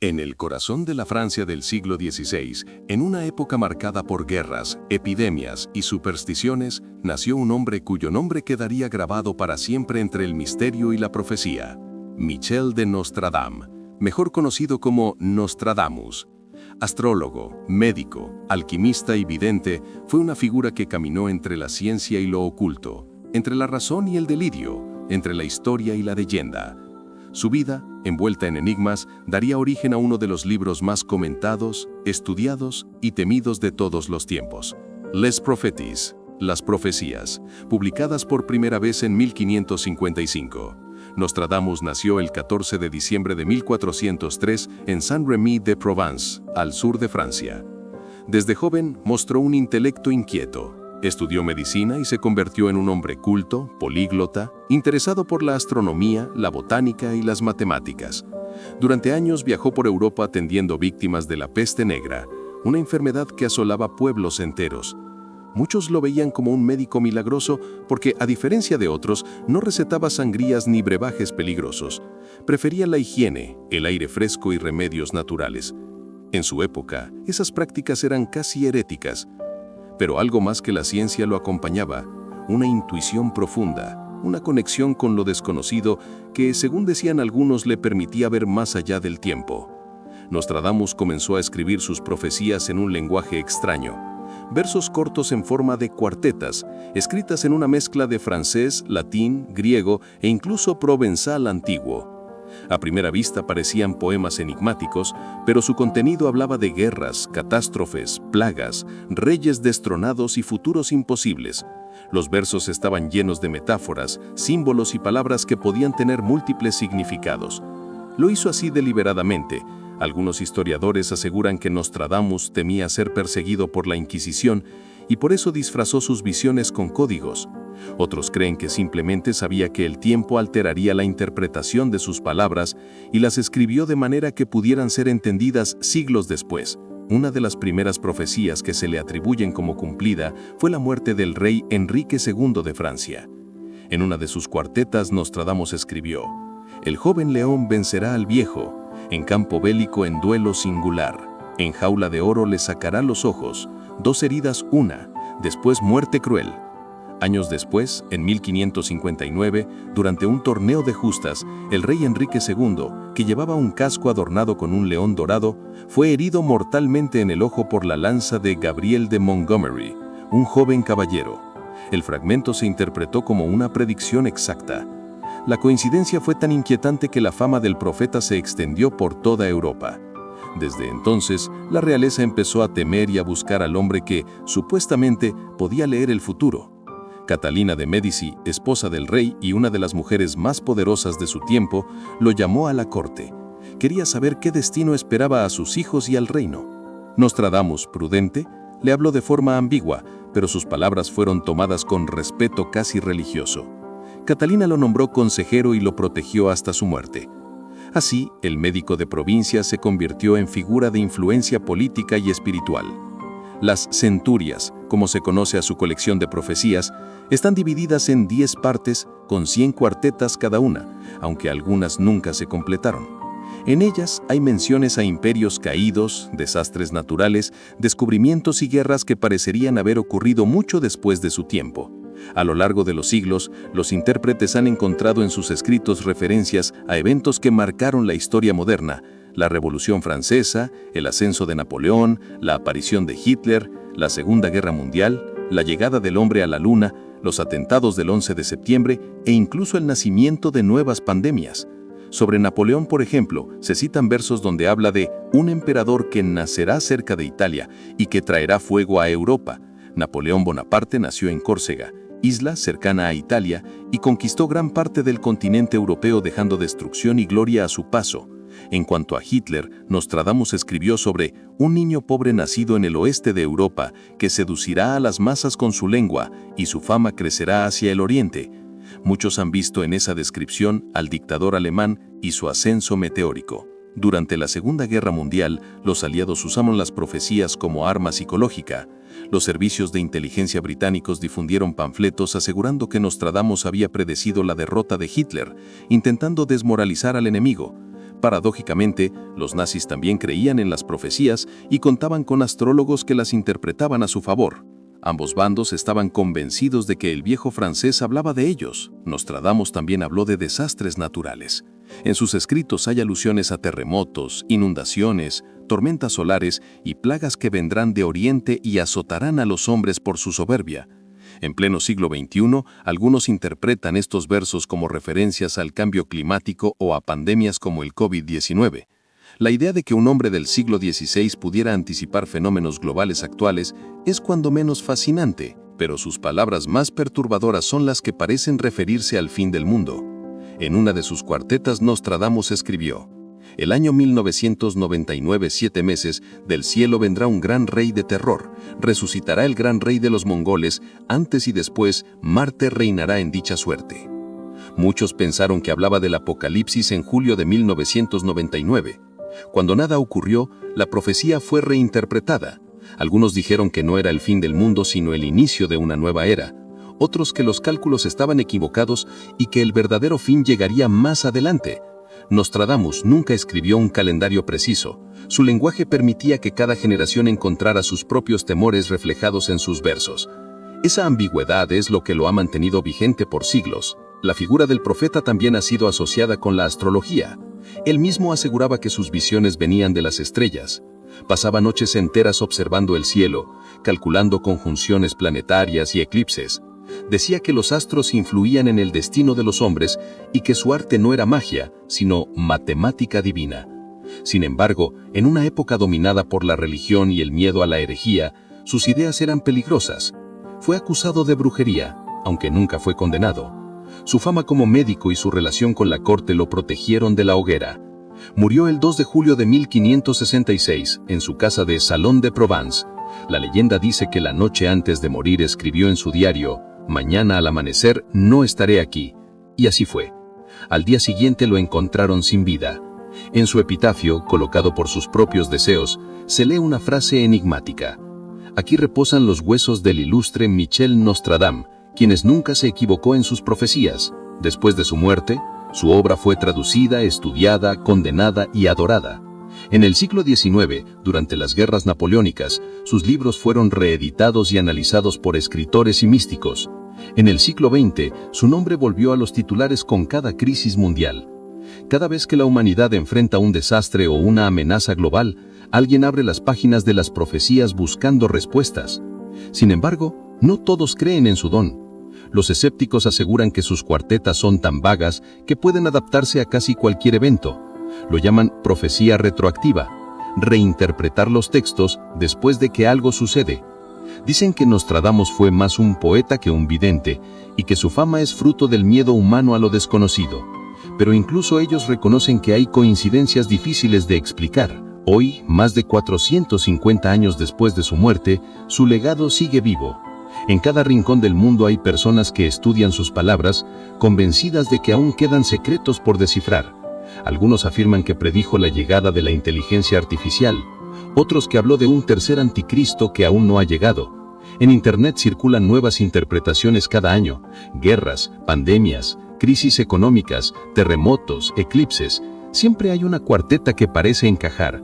En el corazón de la Francia del siglo XVI, en una época marcada por guerras, epidemias y supersticiones, nació un hombre cuyo nombre quedaría grabado para siempre entre el misterio y la profecía: Michel de Nostradam, mejor conocido como Nostradamus. Astrólogo, médico, alquimista y vidente, fue una figura que caminó entre la ciencia y lo oculto, entre la razón y el delirio, entre la historia y la leyenda. Su vida, envuelta en enigmas, daría origen a uno de los libros más comentados, estudiados y temidos de todos los tiempos: Les Prophéties, las profecías, publicadas por primera vez en 1555. Nostradamus nació el 14 de diciembre de 1403 en Saint-Rémy-de-Provence, al sur de Francia. Desde joven mostró un intelecto inquieto. Estudió medicina y se convirtió en un hombre culto, políglota, interesado por la astronomía, la botánica y las matemáticas. Durante años viajó por Europa atendiendo víctimas de la peste negra, una enfermedad que asolaba pueblos enteros. Muchos lo veían como un médico milagroso porque, a diferencia de otros, no recetaba sangrías ni brebajes peligrosos. Prefería la higiene, el aire fresco y remedios naturales. En su época, esas prácticas eran casi heréticas. Pero algo más que la ciencia lo acompañaba: una intuición profunda, una conexión con lo desconocido que, según decían algunos, le permitía ver más allá del tiempo. Nostradamus comenzó a escribir sus profecías en un lenguaje extraño: versos cortos en forma de cuartetas, escritas en una mezcla de francés, latín, griego e incluso provenzal antiguo. A primera vista parecían poemas enigmáticos, pero su contenido hablaba de guerras, catástrofes, plagas, reyes destronados y futuros imposibles. Los versos estaban llenos de metáforas, símbolos y palabras que podían tener múltiples significados. Lo hizo así deliberadamente. Algunos historiadores aseguran que Nostradamus temía ser perseguido por la Inquisición y por eso disfrazó sus visiones con códigos. Otros creen que simplemente sabía que el tiempo alteraría la interpretación de sus palabras y las escribió de manera que pudieran ser entendidas siglos después. Una de las primeras profecías que se le atribuyen como cumplida fue la muerte del rey Enrique II de Francia. En una de sus cuartetas, Nostradamus escribió: «El joven león vencerá al viejo, en campo bélico en duelo singular. En jaula de oro le sacará los ojos, 2 heridas una, después muerte cruel». Años después, en 1559, durante un torneo de justas, el rey Enrique II, que llevaba un casco adornado con un león dorado, fue herido mortalmente en el ojo por la lanza de Gabriel de Montgomery, un joven caballero. El fragmento se interpretó como una predicción exacta. La coincidencia fue tan inquietante que la fama del profeta se extendió por toda Europa. Desde entonces, la realeza empezó a temer y a buscar al hombre que, supuestamente, podía leer el futuro. Catalina de Médici, esposa del rey y una de las mujeres más poderosas de su tiempo, lo llamó a la corte. Quería saber qué destino esperaba a sus hijos y al reino. Nostradamus, prudente, le habló de forma ambigua, pero sus palabras fueron tomadas con respeto casi religioso. Catalina lo nombró consejero y lo protegió hasta su muerte. Así, el médico de provincia se convirtió en figura de influencia política y espiritual. Las centurias, como se conoce a su colección de profecías, están divididas en 10 partes con 100 cuartetas cada una, aunque algunas nunca se completaron. En ellas hay menciones a imperios caídos, desastres naturales, descubrimientos y guerras que parecerían haber ocurrido mucho después de su tiempo. A lo largo de los siglos, los intérpretes han encontrado en sus escritos referencias a eventos que marcaron la historia moderna: la Revolución Francesa, el ascenso de Napoleón, la aparición de Hitler, la Segunda Guerra Mundial, la llegada del hombre a la Luna, los atentados del 11 de septiembre e incluso el nacimiento de nuevas pandemias. Sobre Napoleón, por ejemplo, se citan versos donde habla de un emperador que nacerá cerca de Italia y que traerá fuego a Europa. Napoleón Bonaparte nació en Córcega, isla cercana a Italia, y conquistó gran parte del continente europeo dejando destrucción y gloria a su paso. En cuanto a Hitler, Nostradamus escribió sobre un niño pobre nacido en el oeste de Europa que seducirá a las masas con su lengua y su fama crecerá hacia el oriente. Muchos han visto en esa descripción al dictador alemán y su ascenso meteórico. Durante la Segunda Guerra Mundial, los aliados usaron las profecías como arma psicológica. Los servicios de inteligencia británicos difundieron panfletos asegurando que Nostradamus había predecido la derrota de Hitler, intentando desmoralizar al enemigo. Paradójicamente, los nazis también creían en las profecías y contaban con astrólogos que las interpretaban a su favor. Ambos bandos estaban convencidos de que el viejo francés hablaba de ellos. Nostradamus también habló de desastres naturales. En sus escritos hay alusiones a terremotos, inundaciones, tormentas solares y plagas que vendrán de Oriente y azotarán a los hombres por su soberbia. En pleno siglo XXI, algunos interpretan estos versos como referencias al cambio climático o a pandemias como el COVID-19. La idea de que un hombre del siglo XVI pudiera anticipar fenómenos globales actuales es cuando menos fascinante, pero sus palabras más perturbadoras son las que parecen referirse al fin del mundo. En una de sus cuartetas Nostradamus escribió: «El año 1999, 7 meses, del cielo vendrá un gran rey de terror, resucitará el gran rey de los mongoles, antes y después Marte reinará en dicha suerte». Muchos pensaron que hablaba del apocalipsis en julio de 1999. Cuando nada ocurrió, la profecía fue reinterpretada. Algunos dijeron que no era el fin del mundo sino el inicio de una nueva era. Otros que los cálculos estaban equivocados y que el verdadero fin llegaría más adelante. Nostradamus nunca escribió un calendario preciso. Su lenguaje permitía que cada generación encontrara sus propios temores reflejados en sus versos. Esa ambigüedad es lo que lo ha mantenido vigente por siglos. La figura del profeta también ha sido asociada con la astrología. Él mismo aseguraba que sus visiones venían de las estrellas. Pasaba noches enteras observando el cielo, calculando conjunciones planetarias y eclipses. Decía que los astros influían en el destino de los hombres y que su arte no era magia, sino matemática divina. Sin embargo, en una época dominada por la religión y el miedo a la herejía, sus ideas eran peligrosas. Fue acusado de brujería, aunque nunca fue condenado. Su fama como médico y su relación con la corte lo protegieron de la hoguera. Murió el 2 de julio de 1566, en su casa de Salon de Provence. La leyenda dice que la noche antes de morir escribió en su diario: «Mañana al amanecer no estaré aquí». Y así fue. Al día siguiente lo encontraron sin vida. En su epitafio, colocado por sus propios deseos, se lee una frase enigmática: «Aquí reposan los huesos del ilustre Michel Nostradamus, quienes nunca se equivocó en sus profecías. Después de su muerte, su obra fue traducida, estudiada, condenada y adorada». En el siglo XIX, durante las guerras napoleónicas, sus libros fueron reeditados y analizados por escritores y místicos. En el siglo XX, su nombre volvió a los titulares con cada crisis mundial. Cada vez que la humanidad enfrenta un desastre o una amenaza global, alguien abre las páginas de las profecías buscando respuestas. Sin embargo, no todos creen en su don. Los escépticos aseguran que sus cuartetas son tan vagas que pueden adaptarse a casi cualquier evento. Lo llaman profecía retroactiva, reinterpretar los textos después de que algo sucede. Dicen que Nostradamus fue más un poeta que un vidente y que su fama es fruto del miedo humano a lo desconocido. Pero incluso ellos reconocen que hay coincidencias difíciles de explicar. Hoy, más de 450 años después de su muerte, su legado sigue vivo. En cada rincón del mundo hay personas que estudian sus palabras, convencidas de que aún quedan secretos por descifrar. Algunos afirman que predijo la llegada de la inteligencia artificial, otros que habló de un tercer anticristo que aún no ha llegado. En Internet circulan nuevas interpretaciones cada año: guerras, pandemias, crisis económicas, terremotos, eclipses. Siempre hay una cuarteta que parece encajar.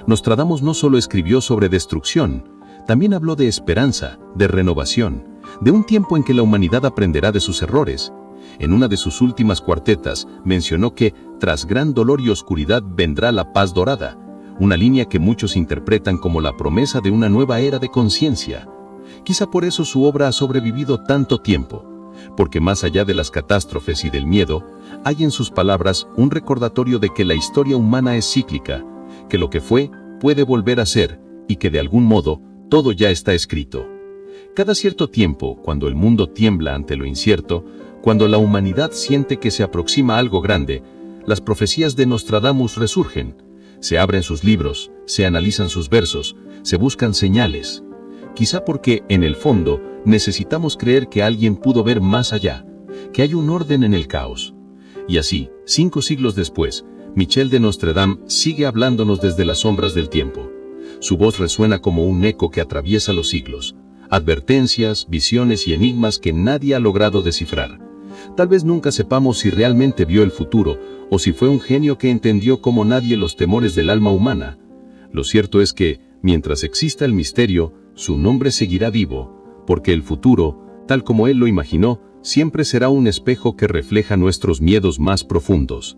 Nostradamus no solo escribió sobre destrucción, también habló de esperanza, de renovación, de un tiempo en que la humanidad aprenderá de sus errores. En una de sus últimas cuartetas mencionó que tras gran dolor y oscuridad vendrá la paz dorada, una línea que muchos interpretan como la promesa de una nueva era de conciencia. Quizá por eso su obra ha sobrevivido tanto tiempo, porque más allá de las catástrofes y del miedo, hay en sus palabras un recordatorio de que la historia humana es cíclica, que lo que fue puede volver a ser y que de algún modo todo ya está escrito. Cada cierto tiempo, cuando el mundo tiembla ante lo incierto, cuando la humanidad siente que se aproxima algo grande, las profecías de Nostradamus resurgen. Se abren sus libros, se analizan sus versos, se buscan señales. Quizá porque, en el fondo, necesitamos creer que alguien pudo ver más allá, que hay un orden en el caos. Y así, 5 siglos después, Michel de Nostradamus sigue hablándonos desde las sombras del tiempo. Su voz resuena como un eco que atraviesa los siglos. Advertencias, visiones y enigmas que nadie ha logrado descifrar. Tal vez nunca sepamos si realmente vio el futuro, o si fue un genio que entendió como nadie los temores del alma humana. Lo cierto es que, mientras exista el misterio, su nombre seguirá vivo, porque el futuro, tal como él lo imaginó, siempre será un espejo que refleja nuestros miedos más profundos.